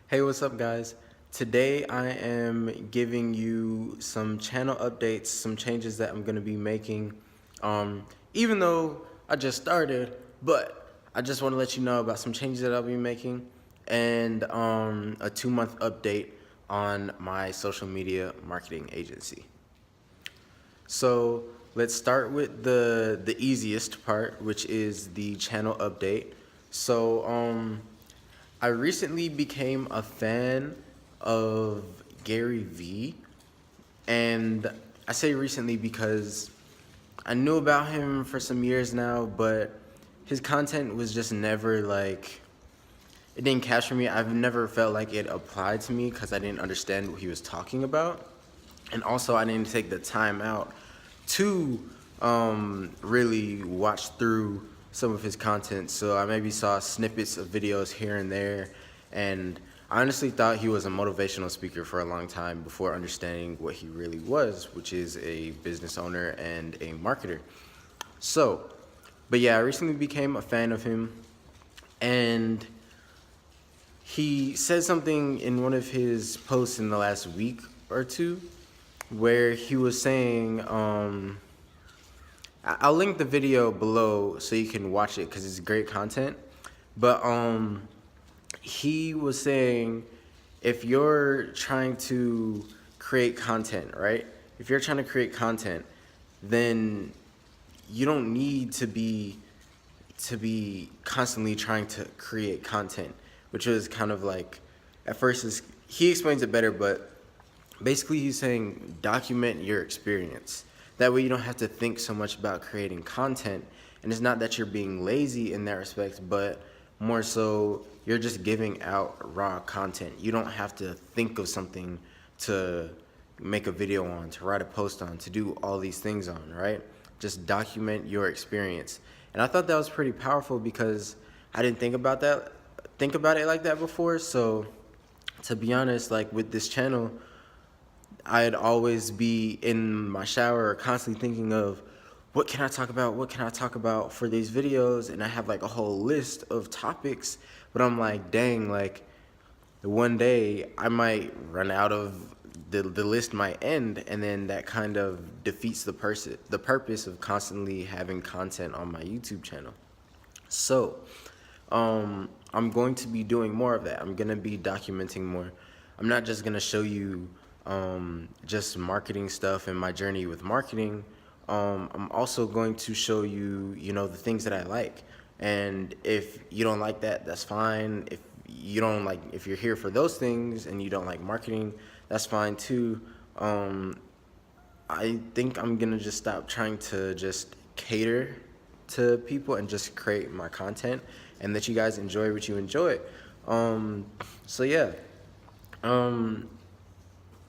Hey, what's up, guys? Today I am giving you some channel updates, some changes that I'm going to be making. Even though I just started, but I just want to let you know about some changes that I'll be making and a 2-month update on my social media marketing agency. So let's start with the easiest part, which is the channel update. So I recently became a fan of Gary Vee, and I say recently because I knew about him for some years now, but his content was just never like, it didn't capture me. I've never felt like it applied to me because I didn't understand what he was talking about. And also, I didn't take the time out to really watch through some of his content. So I maybe saw snippets of videos here and there. And I honestly thought he was a motivational speaker for a long time before understanding what he really was, which is a business owner and a marketer. So, but yeah, I recently became a fan of him. And he said something in one of his posts in the last week or two where he was saying, I'll link the video below so you can watch it because it's great content. But he was saying, if you're trying to create content, right? If you're trying to create content, then you don't need to be constantly trying to create content, which was kind of like, at first he explains it better, but basically he's saying document your experience. That way you don't have to think so much about creating content. And it's not that you're being lazy in that respect, but more so you're just giving out raw content. You don't have to think of something to make a video on, to write a post on, to do all these things on, right? Just document your experience. And I thought that was pretty powerful because I didn't think about it like that before. So to be honest, like with this channel, I'd always be in my shower constantly thinking of what can I talk about? What can I talk about for these videos? And I have like a whole list of topics, but I'm like, dang, like one day I might run out of the list might end, and then that kind of defeats the purpose of constantly having content on my YouTube channel. So, I'm going to be doing more of that. I'm going to be documenting more. I'm not just going to show you just marketing stuff and my journey with marketing. I'm also going to show you, the things that I like. And if you don't like that, that's fine. If you're here for those things and you don't like marketing, that's fine too. I think I'm gonna just stop trying to just cater to people and just create my content and let you guys enjoy what you enjoy. So yeah, um,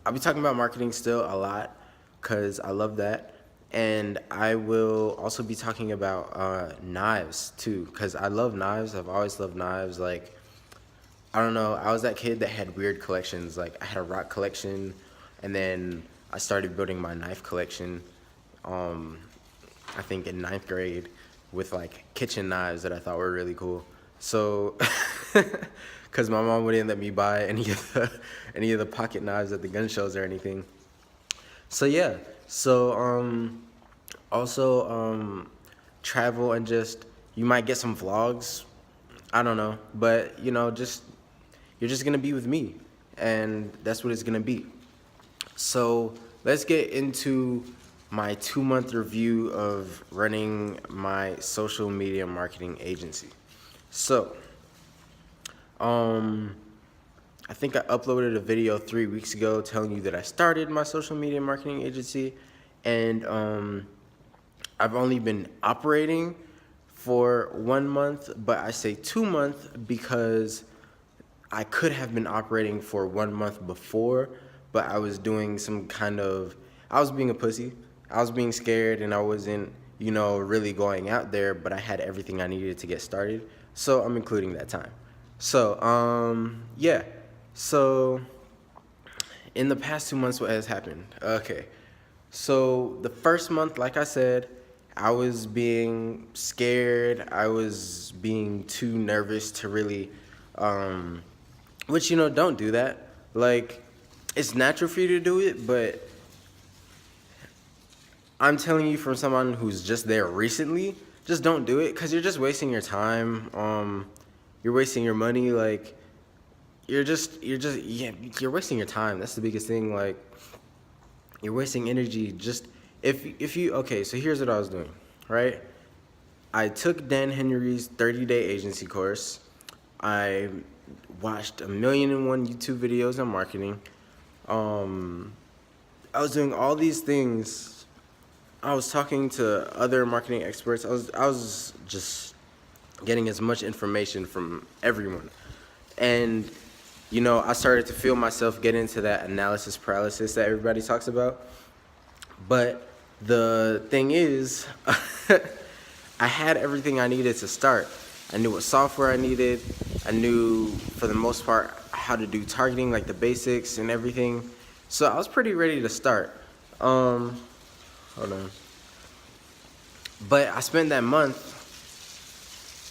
I'll be talking about marketing still a lot because I love that. And I will also be talking about knives too because I love knives. I've always loved knives. Like, I don't know, I was that kid that had weird collections. Like, I had a rock collection, and then I started building my knife collection, um, I think in ninth grade, with like kitchen knives that I thought were really cool. So, because my mom wouldn't let me buy any of the pocket knives at the gun shows or anything. So yeah, so also travel and just you might get some vlogs. I don't know, but just you're just gonna be with me, and that's what it's gonna be. So let's get into my 2-month review of running my social media marketing agency. So, um, I think I uploaded a video 3 weeks ago telling you that I started my social media marketing agency, and I've only been operating for 1 month, but I say 2 months because I could have been operating for 1 month before, but I was doing I was being a pussy. I was being scared and I wasn't, really going out there, but I had everything I needed to get started. So I'm including that time. So, yeah. So in the past 2 months, what has happened? Okay. So the first month, like I said, I was being scared. I was being too nervous to really, um, which, don't do that. Like, it's natural for you to do it, but I'm telling you from someone who's just there recently, just don't do it because you're just wasting your time. You're wasting your money. Like, you're wasting your time. That's the biggest thing. Like, you're wasting energy. Just if you okay. So here's what I was doing, right? I took Dan Henry's 30-day agency course. I watched 1,000,001 YouTube videos on marketing. I was doing all these things. I was talking to other marketing experts. I was just getting as much information from everyone. And I started to feel myself get into that analysis paralysis that everybody talks about. But the thing is, I had everything I needed to start. I knew what software I needed. I knew, for the most part, how to do targeting, like the basics and everything. So I was pretty ready to start. Hold on. But I spent that month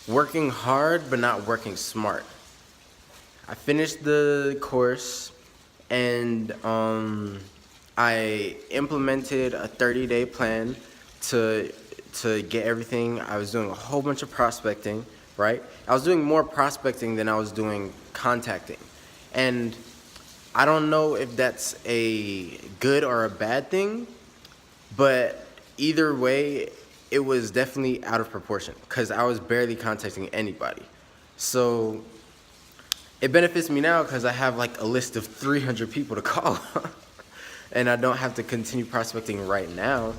working hard, but not working smart. I finished the course, and I implemented a 30-day plan to get everything. I was doing a whole bunch of prospecting, right? I was doing more prospecting than I was doing contacting. And I don't know if that's a good or a bad thing, but either way, it was definitely out of proportion because I was barely contacting anybody. So it benefits me now because I have like a list of 300 people to call and I don't have to continue prospecting right now.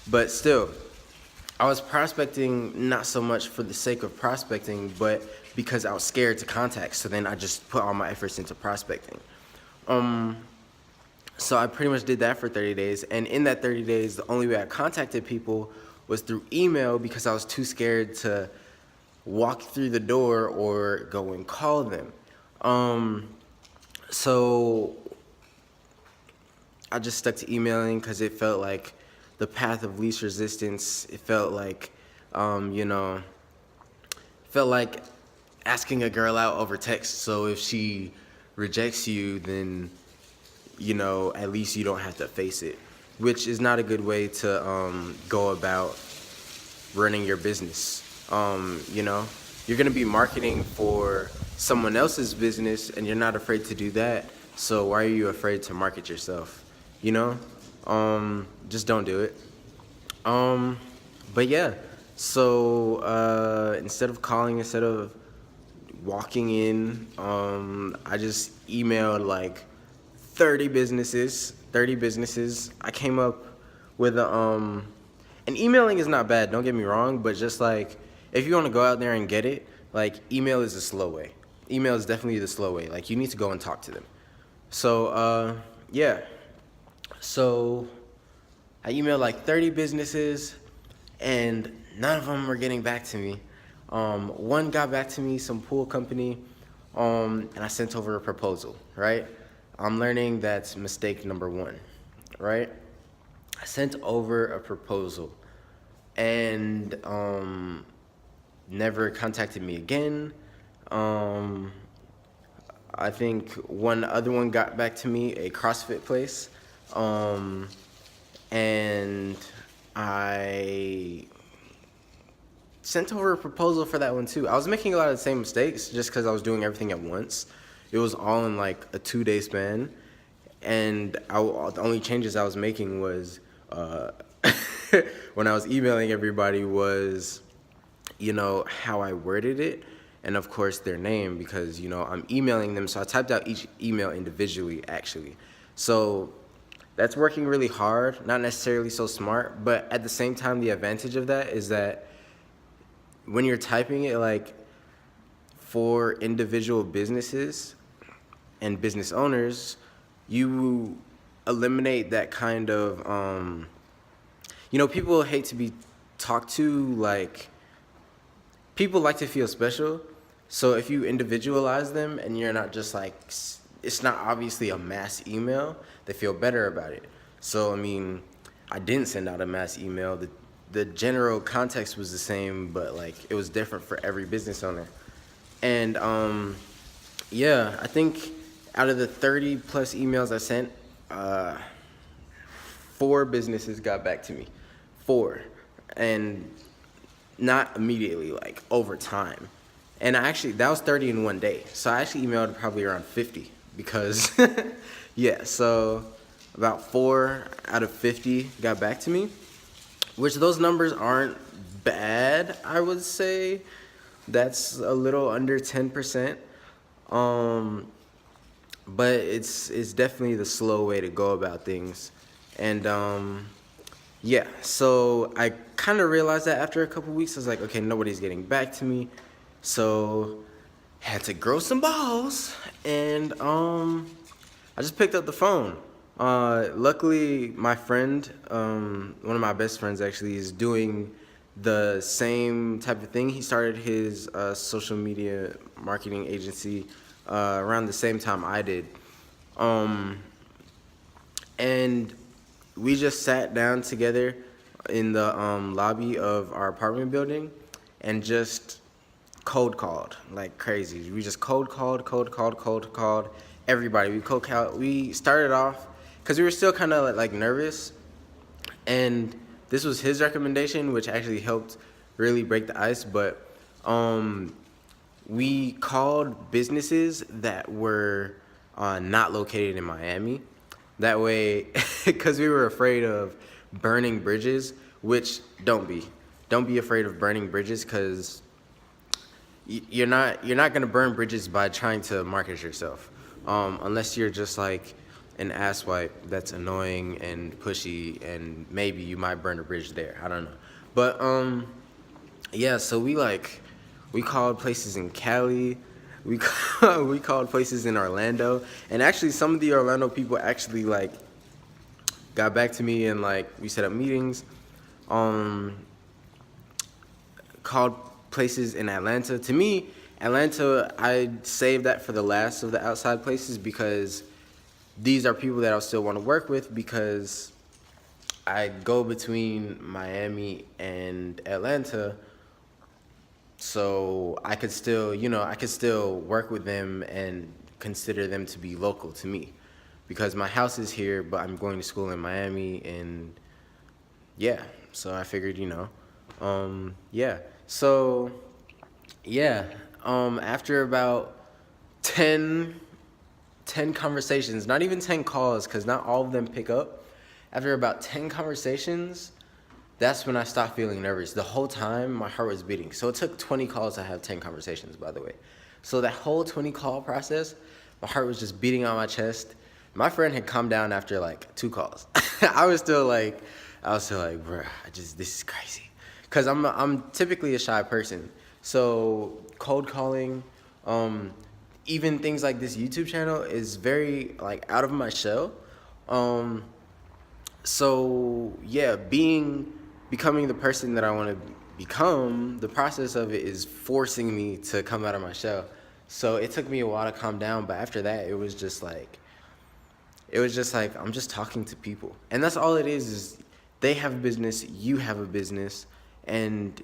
But still, I was prospecting not so much for the sake of prospecting, but because I was scared to contact. So then I just put all my efforts into prospecting. So I pretty much did that for 30 days. And in that 30 days, the only way I contacted people was through email because I was too scared to walk through the door or go and call them. So I just stuck to emailing because it felt like the path of least resistance. It felt like, felt like asking a girl out over text. So if she rejects you, then, at least you don't have to face it, which is not a good way to go about running your business. You're going to be marketing for someone else's business and you're not afraid to do that. So why are you afraid to market yourself? Just don't do it. But yeah, so instead of walking in, I just emailed like 30 businesses. I came up with and emailing is not bad, don't get me wrong, but just like, if you want to go out there and get it, like, email is the slow way. Email is definitely the slow way. Like, you need to go and talk to them. So, yeah. So, I emailed like 30 businesses, and none of them were getting back to me. One got back to me, some pool company, and I sent over a proposal, right? I'm learning that's mistake number one, right? I sent over a proposal, and never contacted me again. I think one other one got back to me, a CrossFit place, and I sent over a proposal for that one too. I was making a lot of the same mistakes just because I was doing everything at once. It was all in like a 2-day span, and the only changes I was making was when I was emailing everybody was, how I worded it, and of course their name, because I'm emailing them. So I typed out each email individually, actually. So that's working really hard, not necessarily so smart, but at the same time, the advantage of that is that when you're typing it, like, for individual businesses and business owners, you eliminate that kind of, people hate to be talked to, like, people like to feel special. So if you individualize them and you're not just like, it's not obviously a mass email, they feel better about it. So, I didn't send out a mass email. The general context was the same, but like, it was different for every business owner. And Yeah, I think out of the 30 plus emails I sent, uh, four businesses got back to me. Four. And not immediately, like over time. And I actually, that was 30 in one day. So I actually emailed probably around 50 because, yeah, so about 4 out of 50 got back to me, which those numbers aren't bad, I would say. That's a little under 10%. Um, but it's definitely the slow way to go about things. And yeah, so I kind of realized that after a couple weeks. I was like, okay, nobody's getting back to me, so had to grow some balls, and I just picked up the phone. Luckily, my friend, one of my best friends actually, is doing the same type of thing. He started his social media marketing agency around the same time I did. Um, and we just sat down together in the lobby of our apartment building and just cold called like crazy. We just cold called everybody. We cold called. We started off because we were still kind of like nervous, and this was his recommendation, which actually helped really break the ice. But um, we called businesses that were not located in Miami. That way, because we were afraid of burning bridges, which don't be afraid of burning bridges, because you're not gonna burn bridges by trying to market yourself, unless you're just like an asswipe that's annoying and pushy, and maybe you might burn a bridge there. I don't know, but yeah. So we called places in Cali, we called places in Orlando, and actually some of the Orlando people actually like got back to me, and like we set up meetings. Um, Called places in Atlanta. To me, Atlanta, I saved that for the last of the outside places because these are people that I still want to work with, because I go between Miami and Atlanta, so I could still, I could still work with them and consider them to be local to me, because my house is here, but I'm going to school in Miami, and yeah, so I figured, yeah. So yeah, after about 10, 10 conversations, not even 10 calls, because not all of them pick up. After about 10 conversations, that's when I stopped feeling nervous. The whole time, my heart was beating. So it took 20 calls to have 10 conversations, by the way. So that whole 20 call process, my heart was just beating on my chest. My friend had calmed down after like 2 calls. I was still like, bruh, this is crazy. Cause I'm typically a shy person. So cold calling, even things like this YouTube channel is very like out of my shell. Um, so yeah, becoming the person that I want to become, the process of it is forcing me to come out of my shell. So it took me a while to calm down, but after that, it was just like I'm just talking to people, and that's all it is they have a business, you have a business, and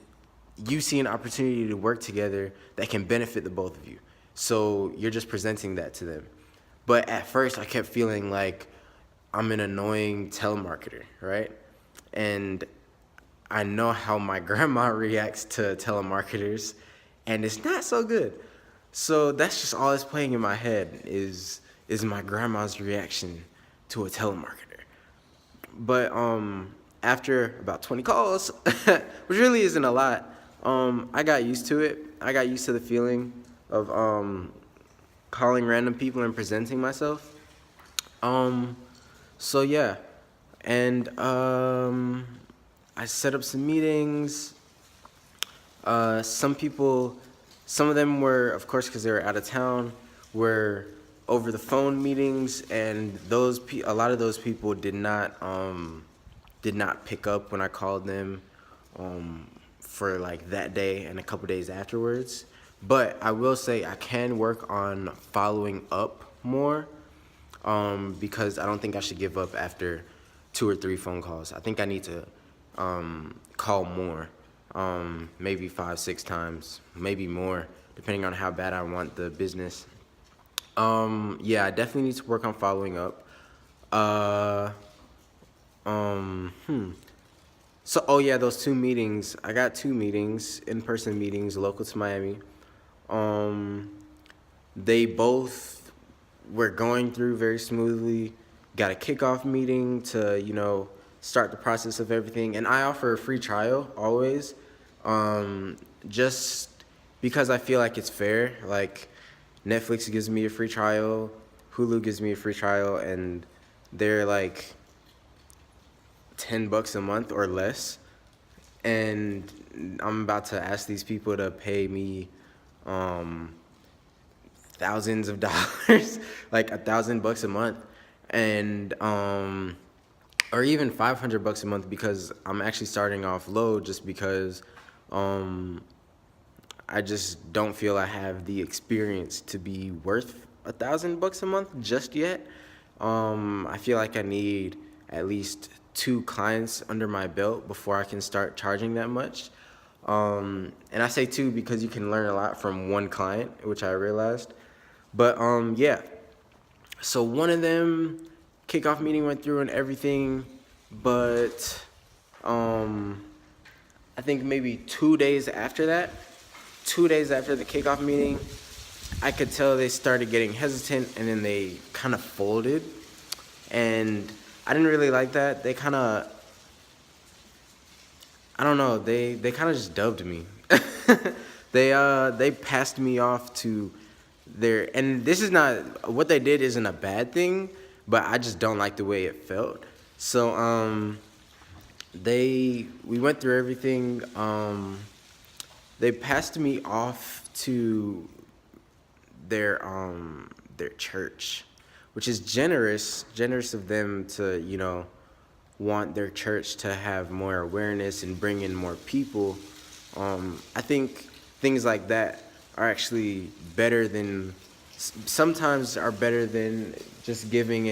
you see an opportunity to work together that can benefit the both of you. So you're just presenting that to them. But at first, I kept feeling like I'm an annoying telemarketer, right? And I know how my grandma reacts to telemarketers, and it's not so good. So that's just all that's playing in my head is my grandma's reaction to a telemarketer. But after about 20 calls, which really isn't a lot, I got used to it. I got used to the feeling of calling random people and presenting myself. Um, so yeah, and I set up some meetings. Some people, some of them were, of course, because they were out of town, were over the phone meetings, and a lot of those people did not pick up when I called them for like that day and a couple days afterwards. But I will say I can work on following up more, because I don't think I should give up after 2 or 3 phone calls. I think I need to call more, maybe 5, 6 times, maybe more, depending on how bad I want the business. Yeah, I definitely need to work on following up. Uh, um, hmm. So, oh yeah, those two meetings. I got two meetings, in-person meetings, local to Miami. Um, they both were going through very smoothly. Got a kickoff meeting to, start the process of everything. And I offer a free trial always, um, just because I feel like it's fair. Like, Netflix gives me a free trial, Hulu gives me a free trial, and they're like $10 a month or less. And I'm about to ask these people to pay me um, thousands of dollars, like $1,000 a month, and or even $500 a month, because I'm actually starting off low, just because um, I just don't feel I have the experience to be worth $1,000 a month just yet. I feel like I need at least two clients under my belt before I can start charging that much. And I say two because you can learn a lot from one client, which I realized. But yeah. So one of them, kickoff meeting went through and everything, but um, I think maybe 2 days after that, 2 days after the kickoff meeting, I could tell they started getting hesitant, and then they kind of folded. And I didn't really like that. They kind of, I don't know, they kind of just dubbed me. They passed me off to their, and this is not, what they did isn't a bad thing, but I just don't like the way it felt. So we went through everything. They passed me off to their church, which is generous of them to, want their church to have more awareness and bring in more people. I think things like that are actually better than, sometimes are better than just giving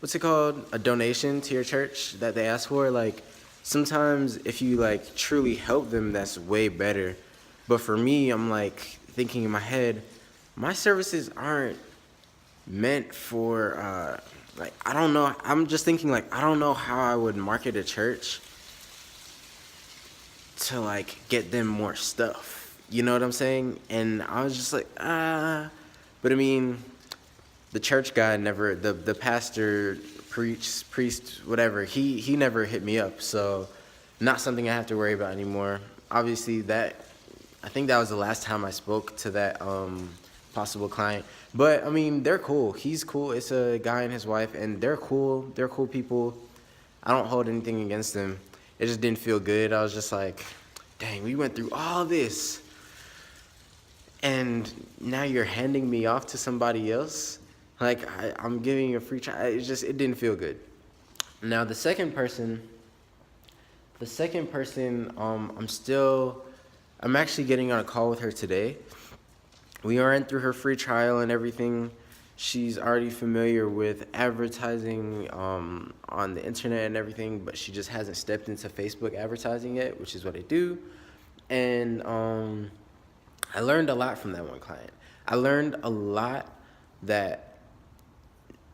what's it called, a donation to your church that they ask for. Like, sometimes if you like truly help them, that's way better. But for me, I'm like thinking in my head, my services aren't meant for like, I don't know, I'm just thinking like, I don't know how I would market a church to like get them more stuff, you know what I'm saying? And I was just like, but I mean, the church guy never, the pastor, priest, whatever, he never hit me up, so not something I have to worry about anymore. Obviously, I think that was the last time I spoke to that possible client. But I mean, they're cool. He's cool. It's a guy and his wife, and they're cool. They're cool people. I don't hold anything against them. It just didn't feel good. I was just like, dang, we went through all this, and now you're handing me off to somebody else. Like, I'm giving you a free try. It didn't feel good. Now the second person, I'm actually getting on a call with her today. We ran through her free trial and everything. She's already familiar with advertising on the internet and everything, but she just hasn't stepped into Facebook advertising yet, which is what I do. And I learned a lot from that one client. I learned a lot that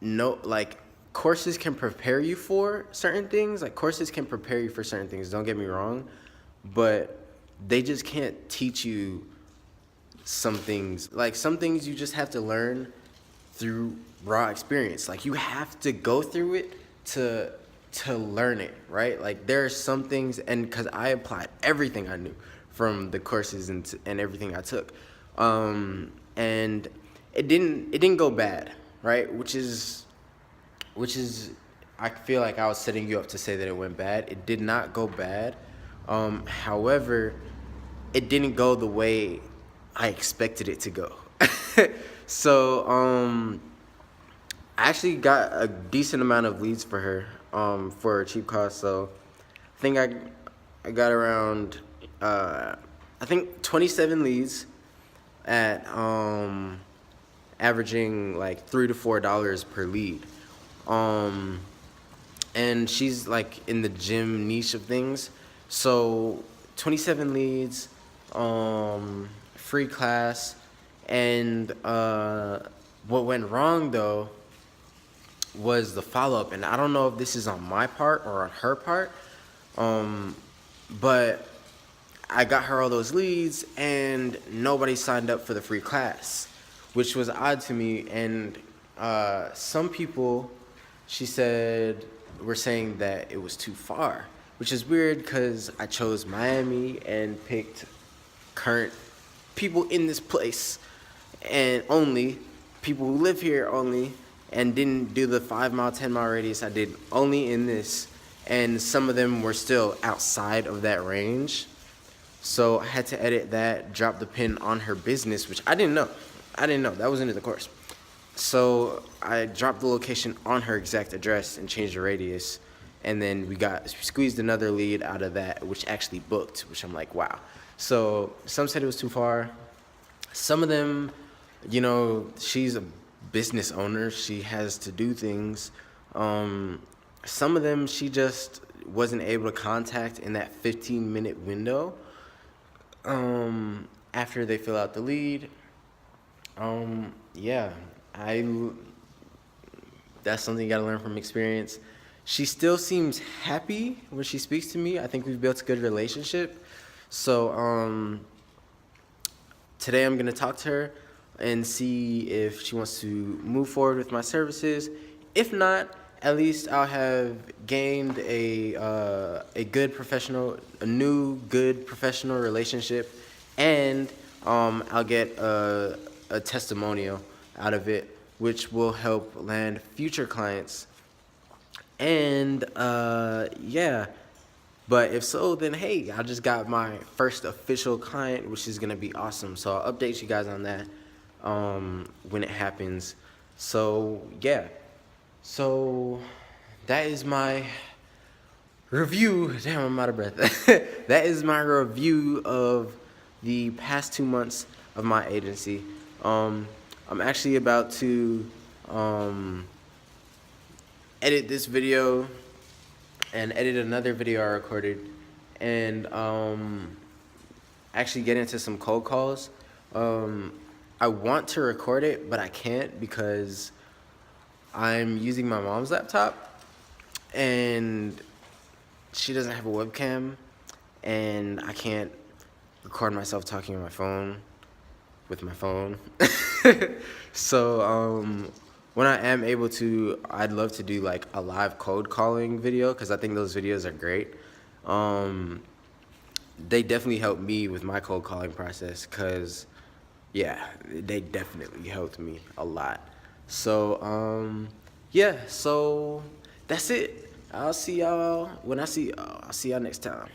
like, courses can prepare you for certain things. Like, courses can prepare you for certain things, don't get me wrong, but they just can't teach you some things. Like, some things you just have to learn through raw experience. Like, you have to go through it to learn it, right? Like, there are some things, and because I applied everything I knew from the courses and everything I took, and it didn't go bad, right? Which is I feel like I was setting you up to say that it went bad. It did not go bad. However, it didn't go the way I expected it to go. So I actually got a decent amount of leads for her for a cheap cost. So I think I got around I think 27 leads at averaging like $3 to $4 per lead. And she's like in the gym niche of things. So 27 leads, free class. And what went wrong though was the follow-up, and I don't know if this is on my part or on her part, but I got her all those leads and nobody signed up for the free class, which was odd to me. And some people, she said, were saying that it was too far, which is weird because I chose Miami and picked current people in this place and only people who live here only, and didn't do the 5 mile, 10 mile radius. I did only in this, and some of them were still outside of that range. So I had to edit that, drop the pin on her business, which I didn't know. That wasn't in the course. So I dropped the location on her exact address and changed the radius. And then we squeezed another lead out of that, which actually booked, which I'm like, wow. So some said it was too far. Some of them, she's a business owner. She has to do things. Some of them she just wasn't able to contact in that 15-minute window after they fill out the lead. That's something you gotta learn from experience. She still seems happy when she speaks to me. I think we've built a good relationship. So today I'm gonna talk to her and see if she wants to move forward with my services. If not, at least I'll have gained a new good professional relationship, and I'll get a testimonial out of it, which will help land future clients. And but if so, then hey, I just got my first official client, which is gonna be awesome. So I'll update you guys on that when it happens. So yeah, so that is my review. Damn, I'm out of breath. That is my review of the past 2 months of my agency. I'm actually about to edit this video and edit another video I recorded, and actually get into some cold calls. I want to record it, but I can't because I'm using my mom's laptop and she doesn't have a webcam, and I can't record myself talking on my phone with my phone. So when I am able to, I'd love to do like a live code calling video, because I think those videos are great. They definitely helped me with my cold calling process, because yeah, they definitely helped me a lot. So yeah, so that's it. I'll see y'all when I'll see y'all next time.